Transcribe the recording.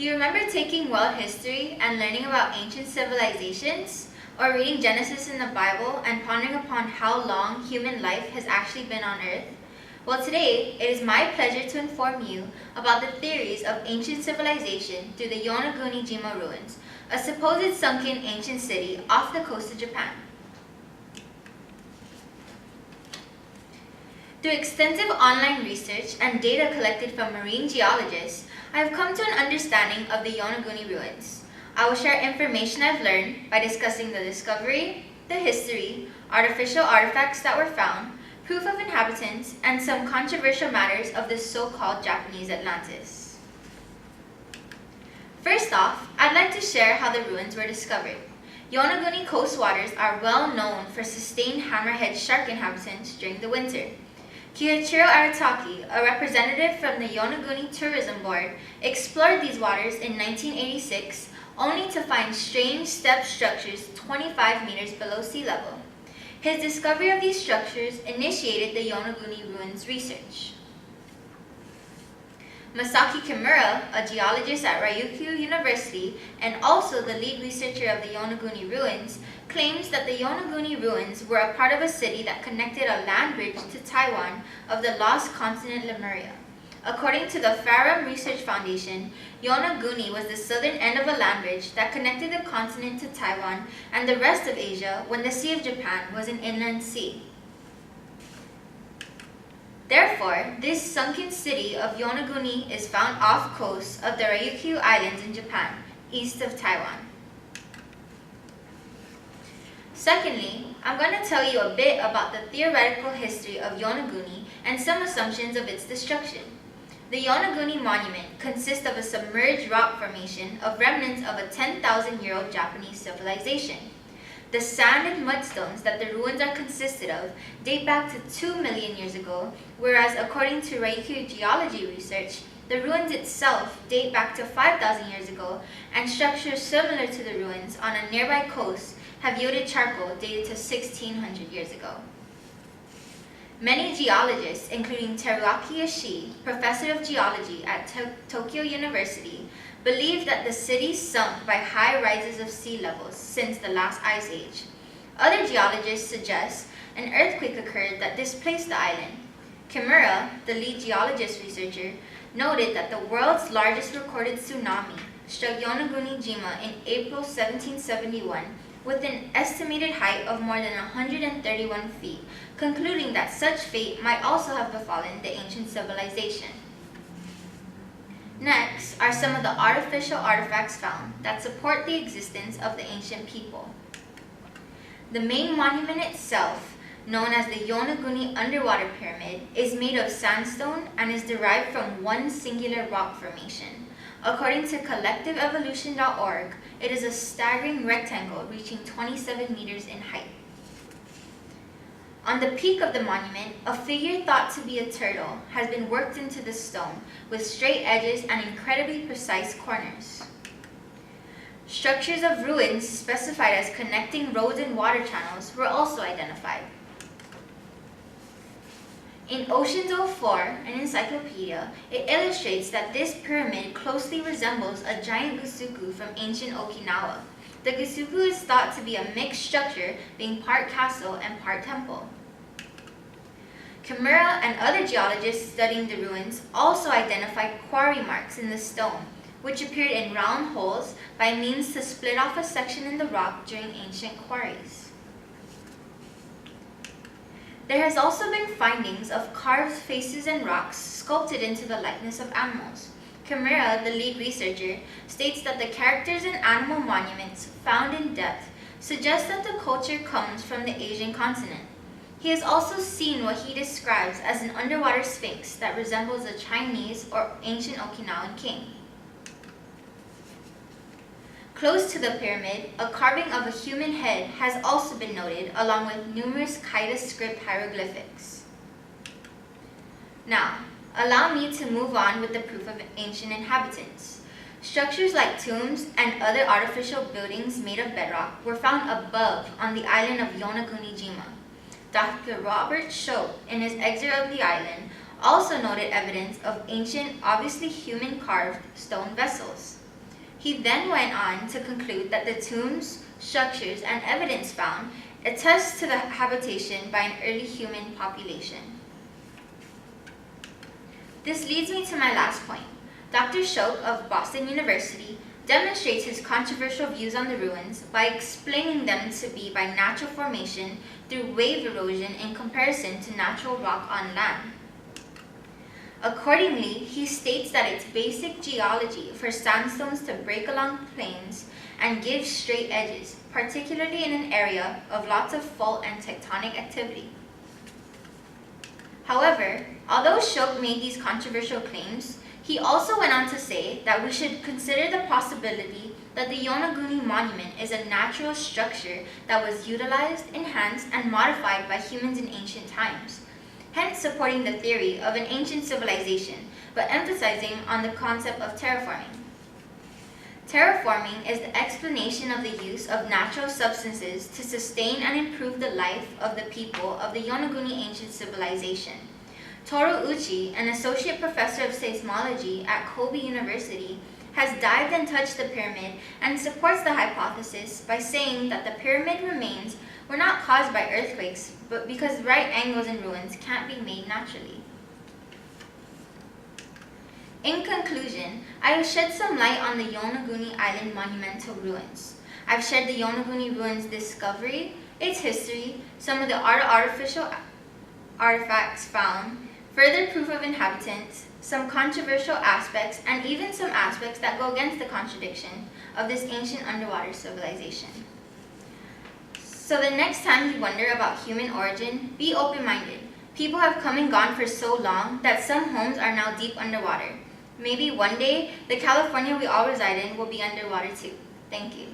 Do you remember taking world history and learning about ancient civilizations? Or reading Genesis in the Bible and pondering upon how long human life has actually been on Earth? Well, today, it is my pleasure to inform you about the theories of ancient civilization through the Yonaguni ruins, a supposed sunken ancient city off the coast of Japan. Through extensive online research and data collected from marine geologists, I have come to an understanding of the Yonaguni ruins. I will share information I've learned by discussing the discovery, the history, artificial artifacts that were found, proof of inhabitants, and some controversial matters of this so-called Japanese Atlantis. First off, I'd like to share how the ruins were discovered. Yonaguni coast waters are well known for sustained hammerhead shark inhabitants during the winter. Kiichiro Arataki, a representative from the Yonaguni Tourism Board, explored these waters in 1986 only to find strange step structures 25 meters below sea level. His discovery of these structures initiated the Yonaguni ruins research. Masaki Kimura, a geologist at Ryukyu University and also the lead researcher of the Yonaguni ruins, claims that the Yonaguni ruins were a part of a city that connected a land bridge to Taiwan of the lost continent Lemuria. According to the Farum Research Foundation, Yonaguni was the southern end of a land bridge that connected the continent to Taiwan and the rest of Asia when the Sea of Japan was an inland sea. Therefore, this sunken city of Yonaguni is found off coast of the Ryukyu Islands in Japan, east of Taiwan. Secondly, I'm going to tell you a bit about the theoretical history of Yonaguni and some assumptions of its destruction. The Yonaguni Monument consists of a submerged rock formation of remnants of a 10,000-year-old Japanese civilization. The sand and mudstones that the ruins are consisted of date back to 2 million years ago, whereas according to Ryukyu geology research, the ruins itself date back to 5,000 years ago, and structures similar to the ruins on a nearby coast have yielded charcoal dated to 1,600 years ago. Many geologists, including Teruaki Ishii, professor of geology at Tokyo University, believe that the city sunk by high rises of sea levels since the last ice age. Other geologists suggest an earthquake occurred that displaced the island. Kimura, the lead geologist researcher, noted that the world's largest recorded tsunami struck Yonaguni-jima in April 1771 with an estimated height of more than 131 feet, concluding that such fate might also have befallen the ancient civilization. Next are some of the artificial artifacts found that support the existence of the ancient people. The main monument itself, known as the Yonaguni Underwater Pyramid, is made of sandstone and is derived from one singular rock formation. According to collectiveevolution.org, it is a staggering rectangle reaching 27 meters in height. On the peak of the monument, a figure thought to be a turtle has been worked into the stone with straight edges and incredibly precise corners. Structures of ruins specified as connecting roads and water channels were also identified. In Oceans 04, an encyclopedia, it illustrates that this pyramid closely resembles a giant gusuku from ancient Okinawa. The gusuku is thought to be a mixed structure, being part castle and part temple. Kimura and other geologists studying the ruins also identified quarry marks in the stone, which appeared in round holes by means to split off a section in the rock during ancient quarries. There has also been findings of carved faces and rocks sculpted into the likeness of animals. Kimura, the lead researcher, states that the characters in animal monuments found in depth suggest that the culture comes from the Asian continent. He has also seen what he describes as an underwater sphinx that resembles a Chinese or ancient Okinawan king. Close to the pyramid, a carving of a human head has also been noted, along with numerous Kaida script hieroglyphics. Now, allow me to move on with the proof of ancient inhabitants. Structures like tombs and other artificial buildings made of bedrock were found above on the island of Yonaguni-jima. Dr. Robert Schopp, in his excerpt of the island, also noted evidence of ancient, obviously human-carved stone vessels. He then went on to conclude that the tombs, structures, and evidence found attest to the habitation by an early human population. This leads me to my last point. Dr. Shouk of Boston University demonstrates his controversial views on the ruins by explaining them to be by natural formation through wave erosion in comparison to natural rock on land. Accordingly, he states that it's basic geology for sandstones to break along plains and give straight edges, particularly in an area of lots of fault and tectonic activity. However, although Shouk made these controversial claims, he also went on to say that we should consider the possibility that the Yonaguni Monument is a natural structure that was utilized, enhanced, and modified by humans in ancient times, hence supporting the theory of an ancient civilization, but emphasizing on the concept of terraforming. Terraforming is the explanation of the use of natural substances to sustain and improve the life of the people of the Yonaguni ancient civilization. Toru Uchi, an associate professor of seismology at Kobe University, has dived and touched the pyramid and supports the hypothesis by saying that the pyramid remains were not caused by earthquakes, but because right angles in ruins can't be made naturally. In conclusion, I will shed some light on the Yonaguni Island monumental ruins. I've shared the Yonaguni ruins discovery, its history, some of the artificial artifacts found, further proof of inhabitants, some controversial aspects, and even some aspects that go against the contradiction of this ancient underwater civilization. So the next time you wonder about human origin, be open-minded. People have come and gone for so long that some homes are now deep underwater. Maybe one day, the California we all reside in will be underwater too. Thank you.